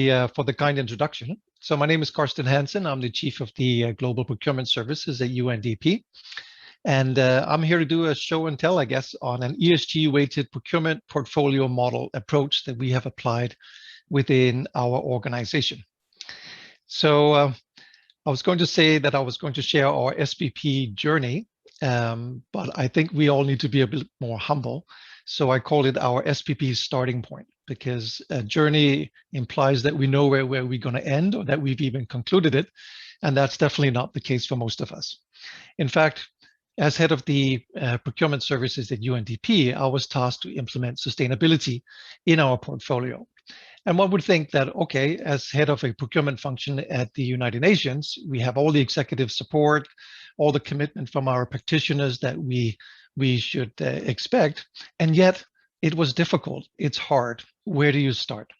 For the kind introduction. So my name is Carsten Hansen. I'm the Chief of the Global Procurement Services at UNDP. And I'm here to do a show and tell, I guess, on an ESG-weighted procurement portfolio model approach that we have applied within our organization. So I was going to say that I was going to share our SPP journey, but I think we all need to be a bit more humble. So I call it our SPP starting point, because a journey implies that we know where we're going to end or that we've even concluded it. And that's definitely not the case for most of us. In fact, as head of the procurement services at UNDP, I was tasked to implement sustainability in our portfolio. And one would think that, okay, as head of a procurement function at the United Nations, we have all the executive support, all the commitment from our practitioners that we should expect. And yet it was difficult. It's hard. Where do you start?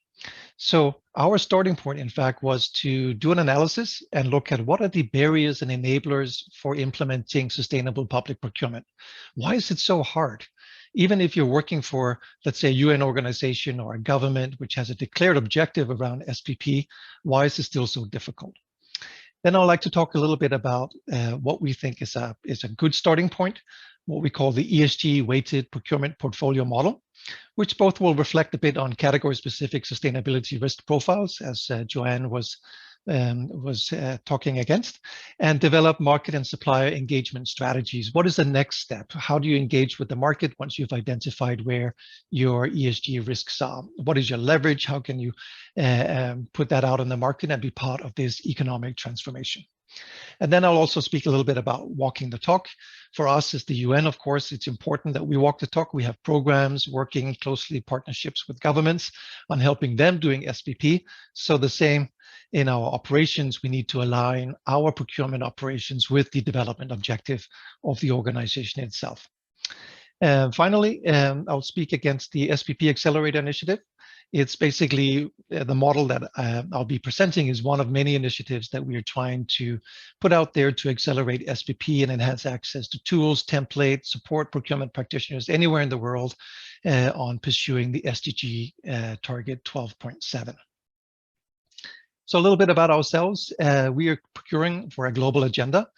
So our starting point, in fact, was to do an analysis and look at what are the barriers and enablers for implementing sustainable public procurement. Why is it so hard? Even if you're working for, let's say, a UN organization or a government which has a declared objective around SPP, why is it still so difficult? Then I'd like to talk a little bit about what we think is a good starting point, what we call the ESG-weighted procurement portfolio model, which both will reflect a bit on category-specific sustainability risk profiles, as Joanne was talking against, and develop market and supplier engagement strategies. What is the next step? How do you engage with the market once you've identified where your ESG risks are? What is your leverage? How can you put that out in the market and be part of this economic transformation? And then I'll also speak a little bit about walking the talk. For us as the UN, of course, it's important that we walk the talk. We have programs working closely, partnerships with governments on helping them doing SPP. So the same in our operations, we need to align our procurement operations with the development objective of the organization itself. Finally, I'll speak against the SPP Accelerator Initiative. It's basically the model that I'll be presenting is one of many initiatives that we are trying to put out there to accelerate SPP and enhance access to tools, templates, support procurement practitioners anywhere in the world on pursuing the SDG target 12.7. So a little bit about ourselves. We are procuring for a global agenda.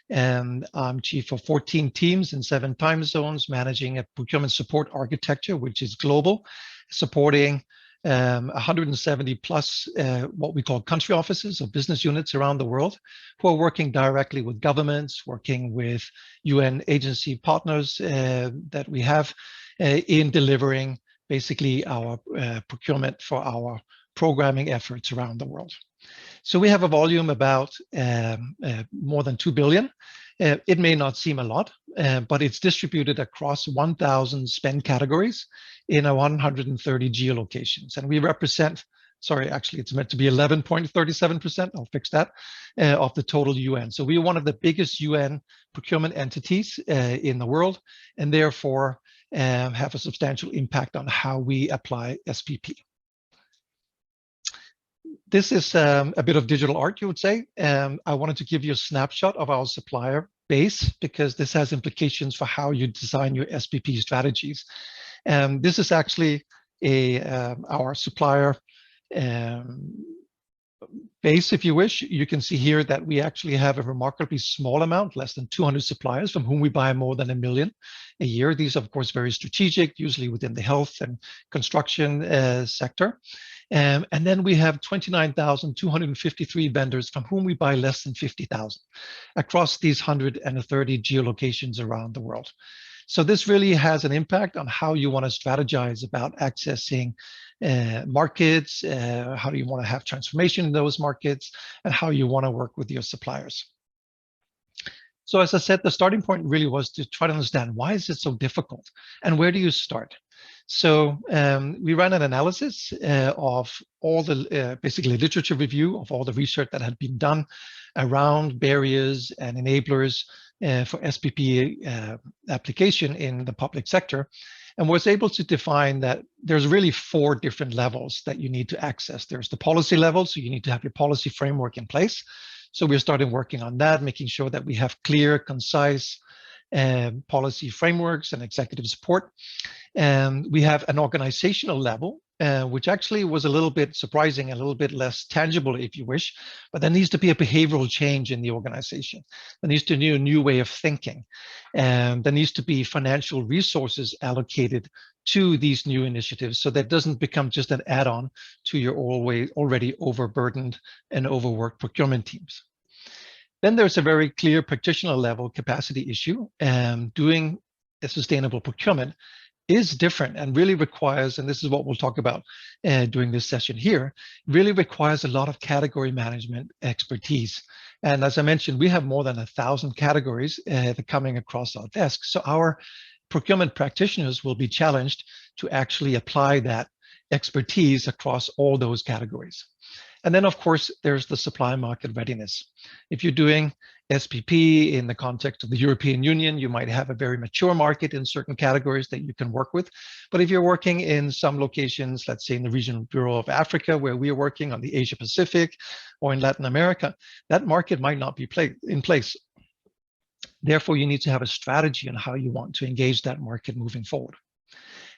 And I'm chief of 14 teams in 7 time zones, managing a procurement support architecture, which is global, supporting 170 plus what we call country offices or business units around the world who are working directly with governments, working with UN agency partners that we have in delivering basically our procurement for our programming efforts around the world. So we have a volume about more than 2 billion. It may not seem a lot, but it's distributed across 1,000 spend categories in 130 geolocations. And we represent, sorry, actually it's meant to be 11.37%, I'll fix that, of the total UN. So we are one of the biggest UN procurement entities in the world, and therefore have a substantial impact on how we apply SPP. This is a bit of digital art, you would say. I wanted to give you a snapshot of our supplier base because this has implications for how you design your SPP strategies. This is actually our supplier base, if you wish. You can see here that we actually have a remarkably small amount, less than 200 suppliers from whom we buy more than 1 million a year. These are, of course, very strategic, usually within the health and construction sector. And then we have 29,253 vendors from whom we buy less than 50,000 across these 130 geolocations around the world. So this really has an impact on how you want to strategize about accessing markets, how do you want to have transformation in those markets, and how you want to work with your suppliers. So as I said, the starting point really was to try to understand why is it so difficult and where do you start? So we ran an analysis of all the basically literature review of all the research that had been done around barriers and enablers for SPP application in the public sector, and was able to define that there's really 4 different levels that you need to access. There's the policy level, so you need to have your policy framework in place. So we're starting working on that, making sure that we have clear, concise policy frameworks and executive support. We have an organizational level, which actually was a little bit surprising, a little bit less tangible, if you wish, but there needs to be a behavioral change in the organization. There needs to be a new way of thinking, and there needs to be financial resources allocated to these new initiatives, so that doesn't become just an add-on to your already overburdened and overworked procurement teams. Then there's a very clear practitioner level capacity issue. Doing a sustainable procurement is different and really requires, and this is what we'll talk about during this session here, really requires a lot of category management expertise. And as I mentioned, we have more than 1,000 categories coming across our desk. So our procurement practitioners will be challenged to actually apply that expertise across all those categories. And then, of course, there's the supply market readiness. If you're doing SPP in the context of the European Union, you might have a very mature market in certain categories that you can work with. But if you're working in some locations, let's say in the Regional Bureau of Africa, where we are working on the Asia Pacific, or in Latin America, that market might not be in place. Therefore, you need to have a strategy on how you want to engage that market moving forward.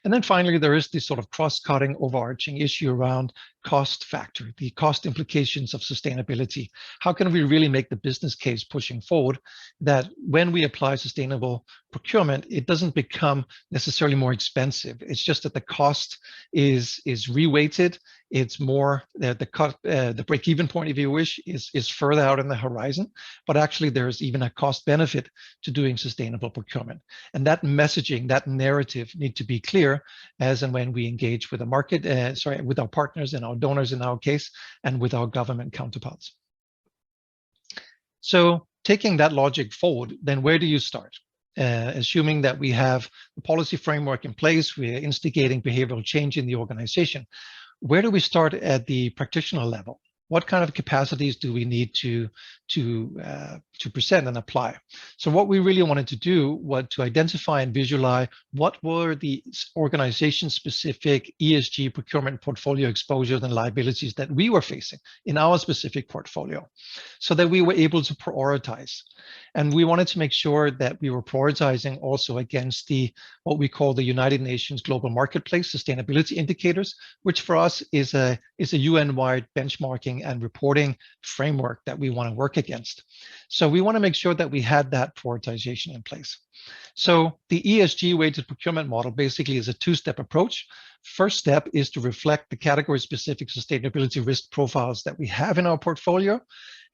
And then finally, there is this sort of cross-cutting, overarching issue around cost factor, the cost implications of sustainability. How can we really make the business case pushing forward that when we apply sustainable procurement, it doesn't become necessarily more expensive. It's just that the cost is reweighted. It's more the break-even point, if you wish, is further out in the horizon. But actually, there's even a cost benefit to doing sustainable procurement. And that messaging, that narrative, need to be clear as and when we engage with the market, with our partners and our donors in our case, and with our government counterparts. So taking that logic forward, then where do you start? Assuming that we have the policy framework in place, we're instigating behavioral change in the organization. Where do we start at the practitioner level? What kind of capacities do we need to present and apply? So what we really wanted to do was to identify and visualize what were the organization-specific ESG procurement portfolio exposures and liabilities that we were facing in our specific portfolio, so that we were able to prioritize. And we wanted to make sure that we were prioritizing also against what we call the United Nations Global Marketplace Sustainability Indicators, which for us is a UN-wide benchmarking and reporting framework that we want to work against. So we want to make sure that we had that prioritization in place. So the ESG weighted procurement model basically is a two-step approach. First step is to reflect the category-specific sustainability risk profiles that we have in our portfolio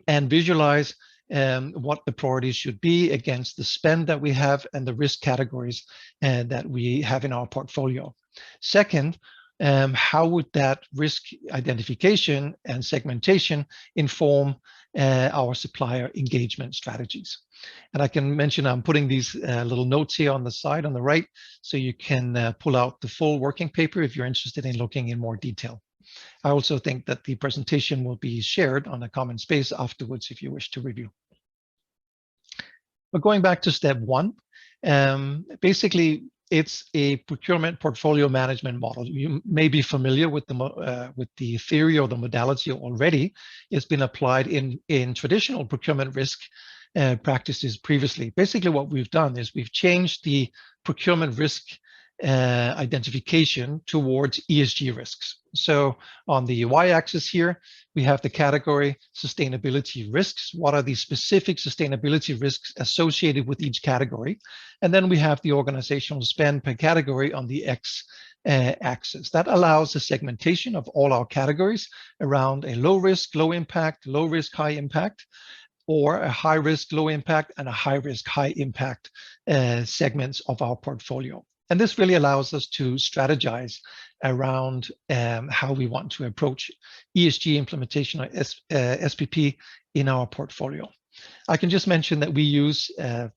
and visualize what the priorities should be against the spend that we have and the risk categories that we have in our portfolio. Second, how would that risk identification and segmentation inform our supplier engagement strategies? And I can mention I'm putting these little notes here on the side on the right, so you can pull out the full working paper if you're interested in looking in more detail. I also think that the presentation will be shared on a common space afterwards if you wish to review. But going back to step one, basically, it's a procurement portfolio management model. You may be familiar with the theory or the modality already. It's been applied in traditional procurement risk practices previously. Basically, what we've done is we've changed the procurement risk identification towards ESG risks. So on the y-axis here, we have the category sustainability risks. What are the specific sustainability risks associated with each category? And then we have the organizational spend per category on the x-axis. That allows the segmentation of all our categories around a low risk, low impact, low risk, high impact, or a high risk, low impact, and a high risk, high impact segments of our portfolio. And this really allows us to strategize around how we want to approach ESG implementation or SPP in our portfolio. I can just mention that we use, for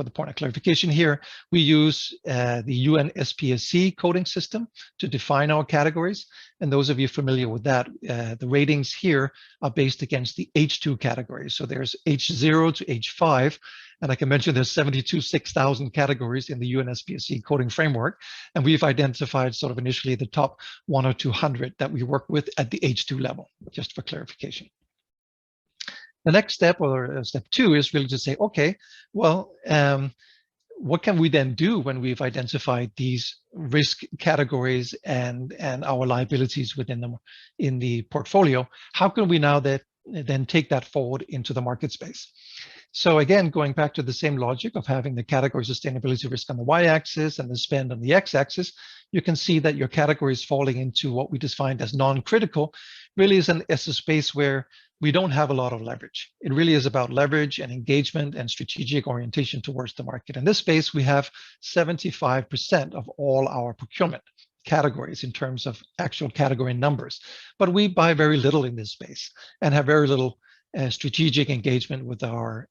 the point of clarification here, we use the UN SPSC coding system to define our categories. And those of you familiar with that, the ratings here are based against the H2 categories. So there's H0 to H5. And I can mention there's 6,000 categories in the UN SPSC coding framework. And we've identified sort of initially the top 1 or 200 that we work with at the H2 level, just for clarification. The next step, or step two, is really to say, okay, well, what can we then do when we've identified these risk categories and our liabilities within them in the portfolio? How can we now then take that forward into the market space? So again, going back to the same logic of having the category sustainability risk on the y-axis and the spend on the x-axis, you can see that your category is falling into what we defined as non-critical, really is a space where we don't have a lot of leverage. It really is about leverage and engagement and strategic orientation towards the market. In this space, we have 75% of all our procurement categories in terms of actual category numbers, but we buy very little in this space and have very little strategic engagement with our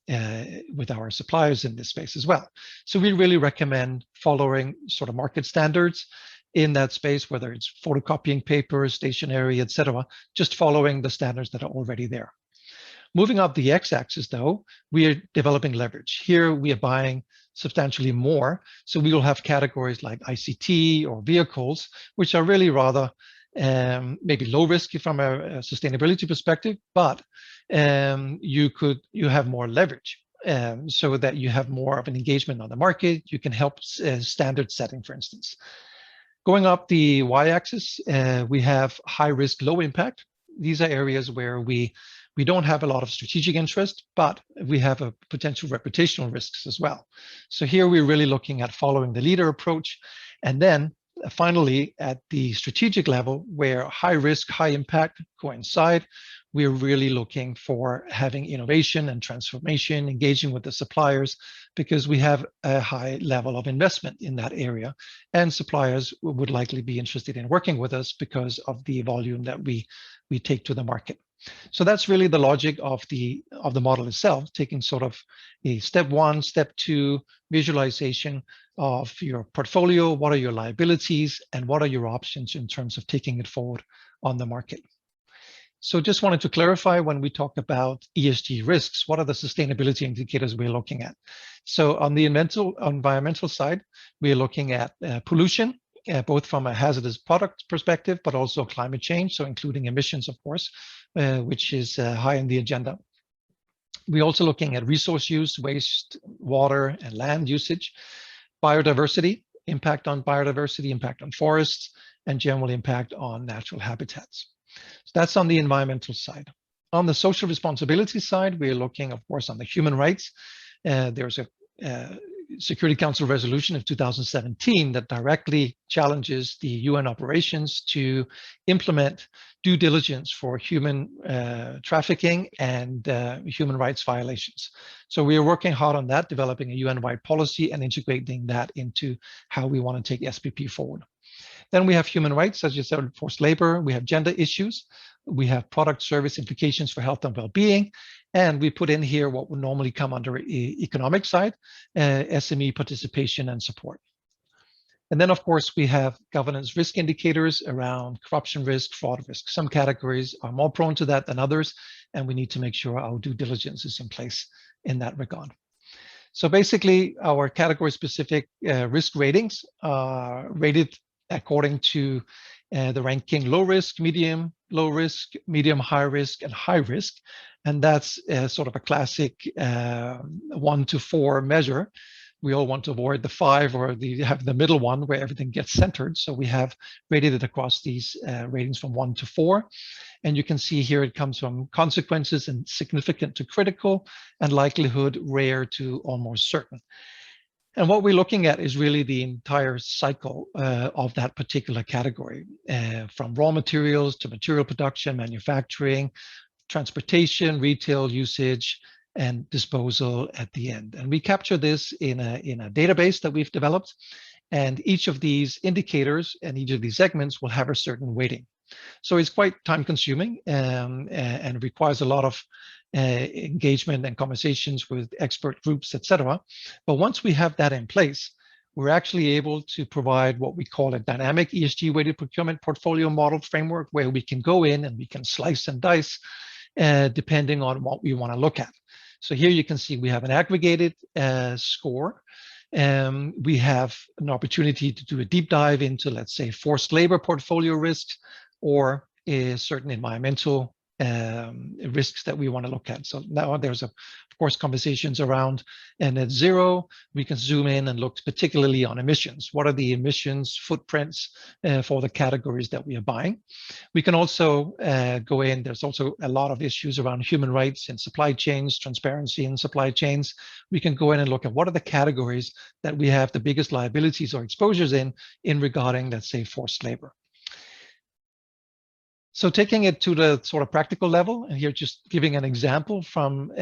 suppliers in this space as well. So we really recommend following sort of market standards in that space, whether it's photocopying paper, stationery, etc., just following the standards that are already there. Moving up the x-axis, though, we are developing leverage. Here we are buying substantially more, so we will have categories like ICT or vehicles, which are really rather maybe low risk from a sustainability perspective, but you have more leverage. So that you have more of an engagement on the market. You can help standard setting, for instance. Going up the y-axis, we have high risk, low impact. These are areas where we don't have a lot of strategic interest, but we have a potential reputational risks as well. So here we're really looking at following the leader approach. And then finally, at the strategic level, where high risk, high impact coincide, we're really looking for having innovation and transformation, engaging with the suppliers, because we have a high level of investment in that area. And suppliers would likely be interested in working with us because of the volume that we take to the market. So that's really the logic of the model itself, taking sort of a step one, step two visualization of your portfolio. What are your liabilities and what are your options in terms of taking it forward on the market? So just wanted to clarify, when we talk about ESG risks, what are the sustainability indicators we're looking at? So on the environmental side, we're looking at pollution, both from a hazardous product perspective, but also climate change, so including emissions, of course, which is high on the agenda. We're also looking at resource use, waste, water, and land usage, biodiversity, impact on biodiversity, impact on forests, and general impact on natural habitats. So that's on the environmental side. On the social responsibility side, we're looking, of course, on the human rights. There's a Security Council resolution of 2017 that directly challenges the UN operations to implement due diligence for human trafficking and human rights violations. So we are working hard on that, developing a UN-wide policy and integrating that into how we want to take SPP forward. Then we have human rights, such as forced labor. We have gender issues. We have product service implications for health and well-being. And we put in here what would normally come under economic side, SME participation and support. And then, of course, we have governance risk indicators around corruption risk, fraud risk. Some categories are more prone to that than others, and we need to make sure our due diligence is in place in that regard. So basically, our category-specific risk ratings are rated according to the ranking low risk, medium, low risk, medium, high risk, and high risk. And that's sort of a classic 1 to 4 measure. We all want to avoid the 5 or have the middle one where everything gets centered. So we have rated it across these ratings from 1 to 4. And you can see here it comes from consequences and significant to critical, and likelihood rare to almost certain. And what we're looking at is really the entire cycle of that particular category, from raw materials to material production, manufacturing, transportation, retail usage, and disposal at the end. And we capture this in a database that we've developed. And each of these indicators and each of these segments will have a certain weighting. So it's quite time consuming and requires a lot of engagement and conversations with expert groups, etc. But once we have that in place, we're actually able to provide what we call a dynamic ESG weighted procurement portfolio model framework, where we can go in and we can slice and dice depending on what we want to look at. So here you can see we have an aggregated score. We have an opportunity to do a deep dive into, let's say, forced labor portfolio risks, or certain environmental risks that we want to look at. So now there's, of course, conversations around net zero. We can zoom in and look particularly on emissions. What are the emissions footprints for the categories that we are buying? We can also go in. There's also a lot of issues around human rights in supply chains, transparency in supply chains. We can go in and look at what are the categories that we have the biggest liabilities or exposures in regarding, let's say, forced labor. So taking it to the sort of practical level, and here just giving an example from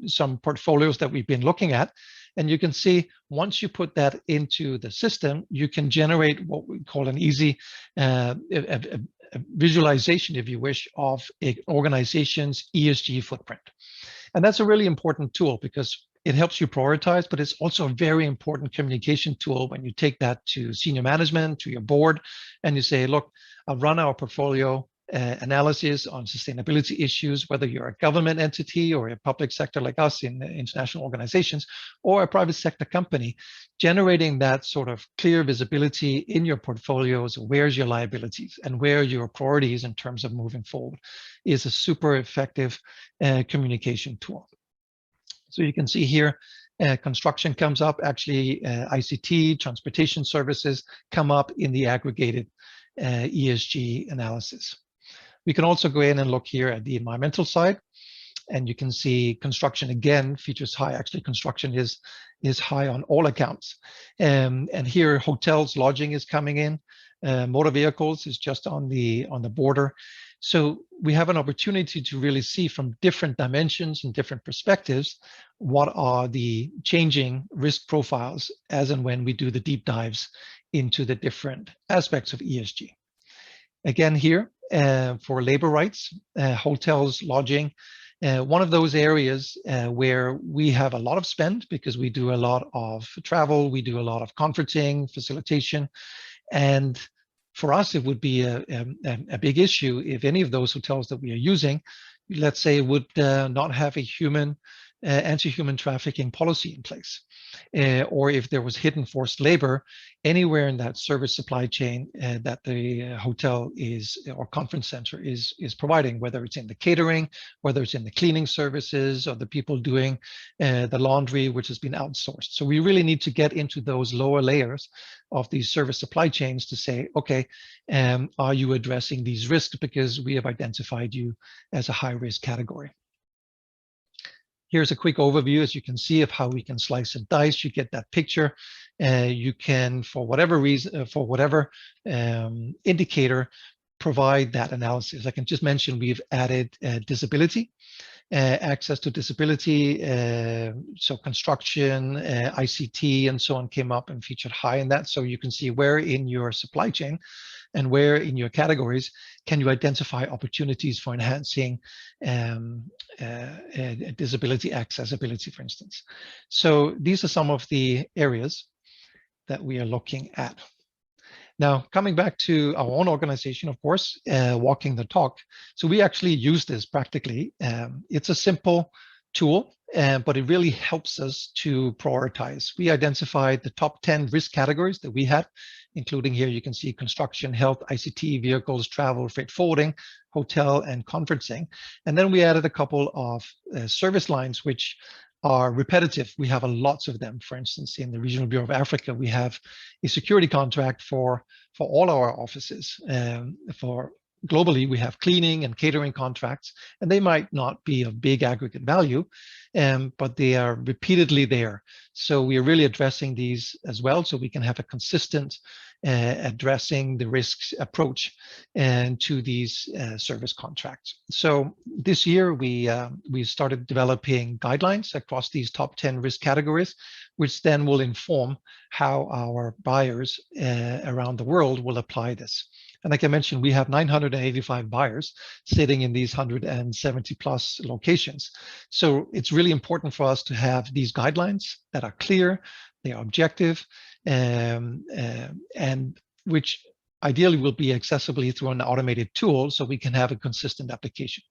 some portfolios that we've been looking at, and you can see once you put that into the system, you can generate what we call an easy a visualization, if you wish, of an organization's ESG footprint. And that's a really important tool because it helps you prioritize, but it's also a very important communication tool when you take that to senior management, to your board, and you say, look, I've run our portfolio analysis on sustainability issues, whether you're a government entity or a public sector like us in international organizations, or a private sector company, generating that sort of clear visibility in your portfolios, where's your liabilities and where are your priorities in terms of moving forward, is a super effective communication tool. So you can see here, construction comes up, actually ICT, transportation services come up in the aggregated ESG analysis. We can also go in and look here at the environmental side, and you can see construction again features high. Actually, construction is high on all accounts. And here, hotels, lodging is coming in. Motor vehicles is just on the border. So we have an opportunity to really see from different dimensions and different perspectives what are the changing risk profiles as and when we do the deep dives into the different aspects of ESG. Again, here for labor rights, hotels, lodging, one of those areas where we have a lot of spend because we do a lot of travel, we do a lot of conferencing, facilitation, and for us, it would be a big issue if any of those hotels that we are using, let's say, would not have a anti-human trafficking policy in place, or if there was hidden forced labor anywhere in that service supply chain that the hotel is or conference center is providing, whether it's in the catering, whether it's in the cleaning services, or the people doing the laundry, which has been outsourced. So we really need to get into those lower layers of these service supply chains to say, okay, are you addressing these risks because we have identified you as a high-risk category? Here's a quick overview, as you can see, of how we can slice and dice. You get that picture. You can, for whatever reason, for whatever indicator, provide that analysis. I can just mention we've added disability, access to disability. So construction, ICT, and so on came up and featured high in that. So you can see where in your supply chain and where in your categories can you identify opportunities for enhancing disability accessibility, for instance. So these are some of the areas that we are looking at. Now, coming back to our own organization, of course, walking the talk. So we actually use this practically. It's a simple tool, but it really helps us to prioritize. We identified the top 10 risk categories that we had, including here you can see construction, health, ICT, vehicles, travel, freight forwarding, hotel, and conferencing. And then we added a couple of service lines which are repetitive. We have lots of them. For instance, in the Regional Bureau of Africa, we have a security contract for all our offices. For globally, we have cleaning and catering contracts, and they might not be of big aggregate value, but they are repeatedly there. So we are really addressing these as well, so we can have a consistent addressing the risks approach and to these service contracts. So this year we started developing guidelines across these top 10 risk categories, which then will inform how our buyers around the world will apply this. And like I mentioned, we have 985 buyers sitting in these 170 plus locations. So it's really important for us to have these guidelines that are clear, they are objective, and which ideally will be accessible through an automated tool so we can have a consistent application.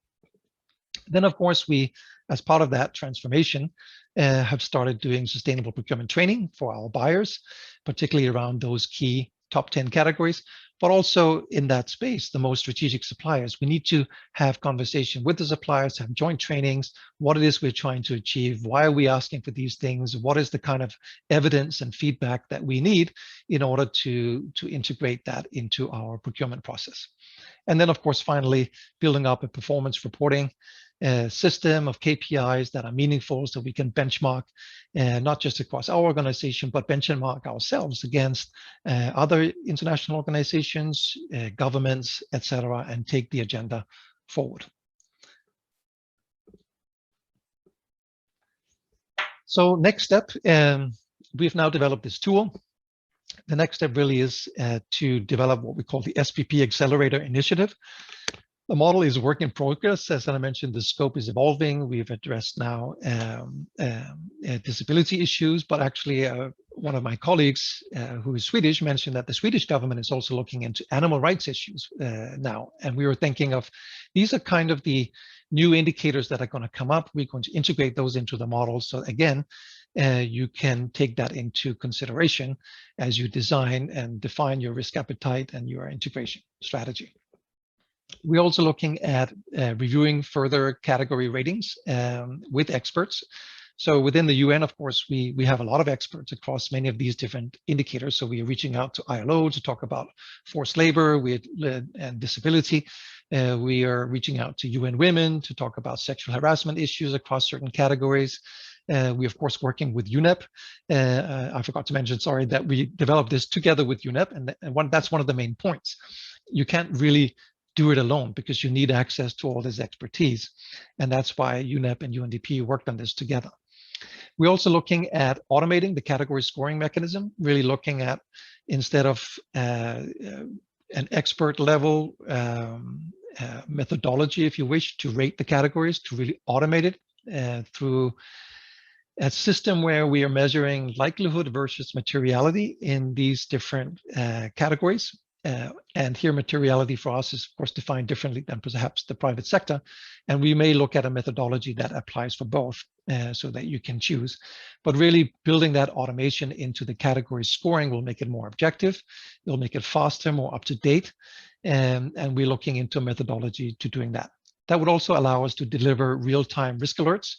Then, of course, we, as part of that transformation, have started doing sustainable procurement training for our buyers, particularly around those key top 10 categories, but also in that space, the most strategic suppliers. We need to have conversation with the suppliers, have joint trainings, what it is we're trying to achieve, why are we asking for these things, what is the kind of evidence and feedback that we need in order to integrate that into our procurement process. And then, of course, finally, building up a performance reporting system of KPIs that are meaningful so we can benchmark not just across our organization, but benchmark ourselves against other international organizations, governments, etc., and take the agenda forward. So next step, we've now developed this tool. The next step really is to develop what we call the SPP Accelerator Initiative. The model is a work in progress. As I mentioned, the scope is evolving. We've addressed now disability issues, but actually one of my colleagues who is Swedish mentioned that the Swedish government is also looking into animal rights issues now. And we were thinking of, these are kind of the new indicators that are going to come up. We're going to integrate those into the model. So again, you can take that into consideration as you design and define your risk appetite and your integration strategy. We're also looking at reviewing further category ratings with experts. So within the UN, of course, we have a lot of experts across many of these different indicators. So we are reaching out to ILO to talk about forced labor and disability. We are reaching out to UN Women to talk about sexual harassment issues across certain categories. We, of course, working with UNEP. I forgot to mention, sorry, that we developed this together with UNEP. And that's one of the main points. You can't really do it alone because you need access to all this expertise. And that's why UNEP and UNDP worked on this together. We're also looking at automating the category scoring mechanism, really looking at, instead of an expert level methodology, if you wish, to rate the categories, to really automate it through a system where we are measuring likelihood versus materiality in these different categories. And here materiality for us is, of course, defined differently than perhaps the private sector. And we may look at a methodology that applies for both so that you can choose. But really building that automation into the category scoring will make it more objective. It'll make it faster, more up to date. And we're looking into a methodology to doing that. That would also allow us to deliver real-time risk alerts.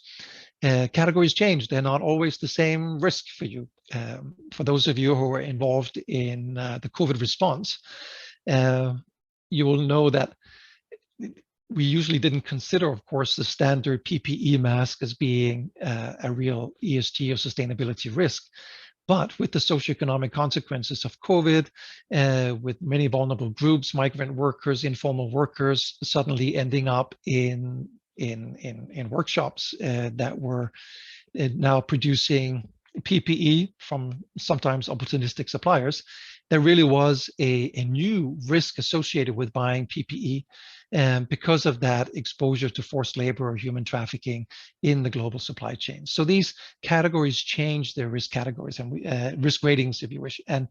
Categories change. They're not always the same risk for you. For those of you who are involved in the COVID response, you will know that we usually didn't consider, of course, the standard PPE mask as being a real ESG or sustainability risk. But with the socioeconomic consequences of COVID, with many vulnerable groups, migrant workers, informal workers, suddenly ending up in workshops that were now producing PPE from sometimes opportunistic suppliers, there really was a new risk associated with buying PPE because of that exposure to forced labor or human trafficking in the global supply chain. So these categories change their risk categories and risk ratings, if you wish, and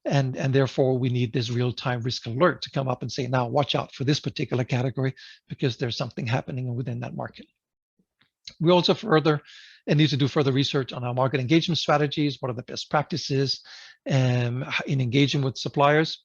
therefore we need this real-time risk alert to come up and say, now watch out for this particular category because there's something happening within that market. We also need to do further research on our market engagement strategies. What are the best practices in engaging with suppliers?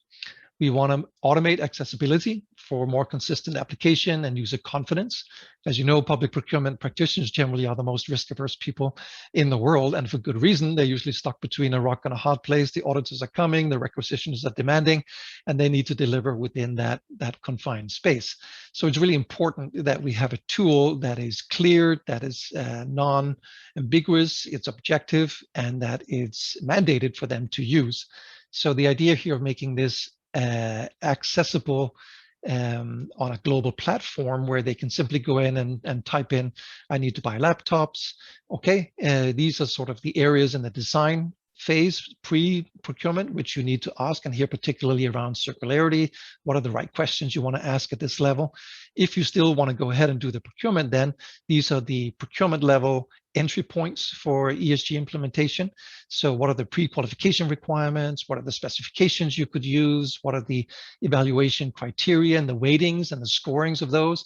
We want to automate accessibility for more consistent application and user confidence. As you know, public procurement practitioners generally are the most risk-averse people in the world, and for good reason. They're usually stuck between a rock and a hard place. The auditors are coming, the requisitions are demanding, and they need to deliver within that confined space. So it's really important that we have a tool that is clear, that is non-ambiguous, it's objective, and that it's mandated for them to use. So the idea here of making this accessible on a global platform where they can simply go in and type in, I need to buy laptops. Okay, these are sort of the areas in the design phase, pre-procurement, which you need to ask, and here particularly around circularity. What are the right questions you want to ask at this level? If you still want to go ahead and do the procurement, then these are the procurement level entry points for ESG implementation. So what are the pre-qualification requirements? What are the specifications you could use? What are the evaluation criteria and the weightings and the scorings of those?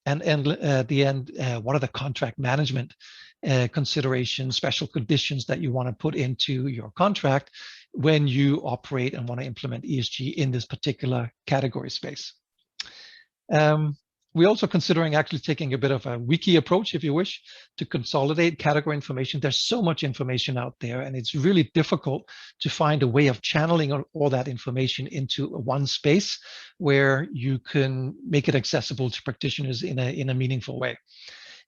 And at the end, what are the contract management considerations, special conditions that you want to put into your contract when you operate and want to implement ESG in this particular category space. We're also considering actually taking a bit of a wiki approach, if you wish, to consolidate category information. There's so much information out there, and it's really difficult to find a way of channeling all that information into one space where you can make it accessible to practitioners in a meaningful way.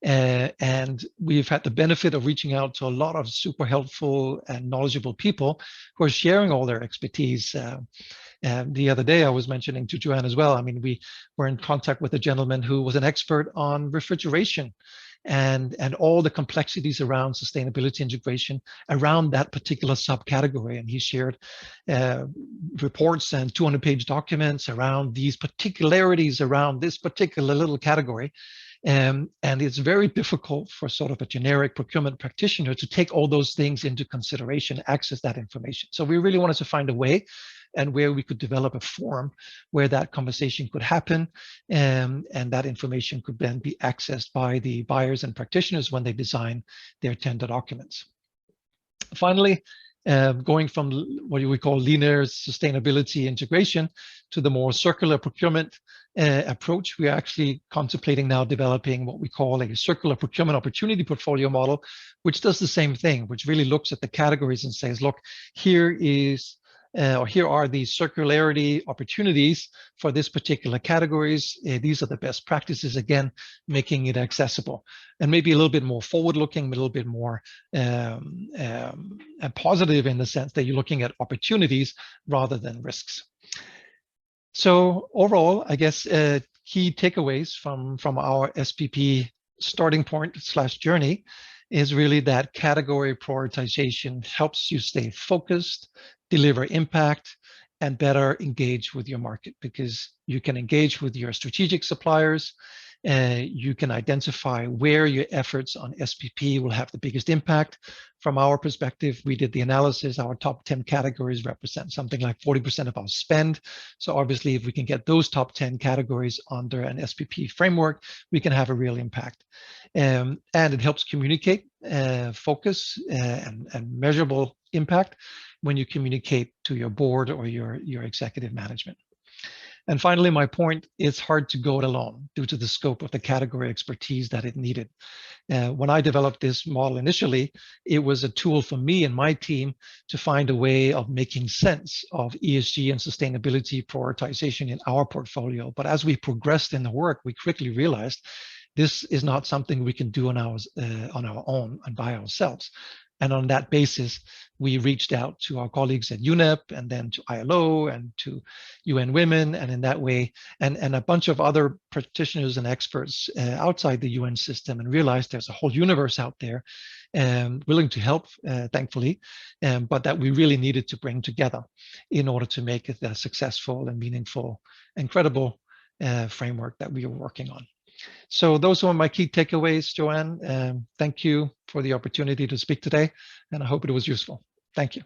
And we've had the benefit of reaching out to a lot of super helpful and knowledgeable people who are sharing all their expertise. And the other day I was mentioning to Joanne as well, I mean, we were in contact with a gentleman who was an expert on refrigeration and all the complexities around sustainability integration around that particular subcategory. And he shared reports and 200-page documents around these particularities around this particular little category. And it's very difficult for sort of a generic procurement practitioner to take all those things into consideration, access that information. So we really wanted to find a way and where we could develop a forum where that conversation could happen, and that information could then be accessed by the buyers and practitioners when they design their tender documents. Finally, going from what we call linear sustainability integration to the more circular procurement approach, we are actually contemplating now developing what we call a circular procurement opportunity portfolio model, which does the same thing, which really looks at the categories and says, look, here are the circularity opportunities for this particular categories. These are the best practices, again, making it accessible and maybe a little bit more forward-looking, a little bit more positive in the sense that you're looking at opportunities rather than risks. So overall, I guess key takeaways from our SPP starting point / journey is really that category prioritization helps you stay focused, deliver impact, and better engage with your market, because you can engage with your strategic suppliers. You can identify where your efforts on SPP will have the biggest impact. From our perspective, we did the analysis. Our top 10 categories represent something like 40% of our spend. So obviously, if we can get those top 10 categories under an SPP framework, we can have a real impact. And it helps communicate, focus, and measurable impact when you communicate to your board or your executive management. And finally, my point, it's hard to go it alone due to the scope of the category expertise that it needed. When I developed this model initially, it was a tool for me and my team to find a way of making sense of ESG and sustainability prioritization in our portfolio. But as we progressed in the work, we quickly realized this is not something we can do on our own and by ourselves. And on that basis, we reached out to our colleagues at UNEP and then to ILO and to UN Women, and in that way, and a bunch of other practitioners and experts outside the UN system, and realized there's a whole universe out there willing to help, thankfully, but that we really needed to bring together in order to make it a successful and meaningful and credible framework that we are working on. So those are my key takeaways, Joanne. Thank you for the opportunity to speak today, and I hope it was useful. Thank you.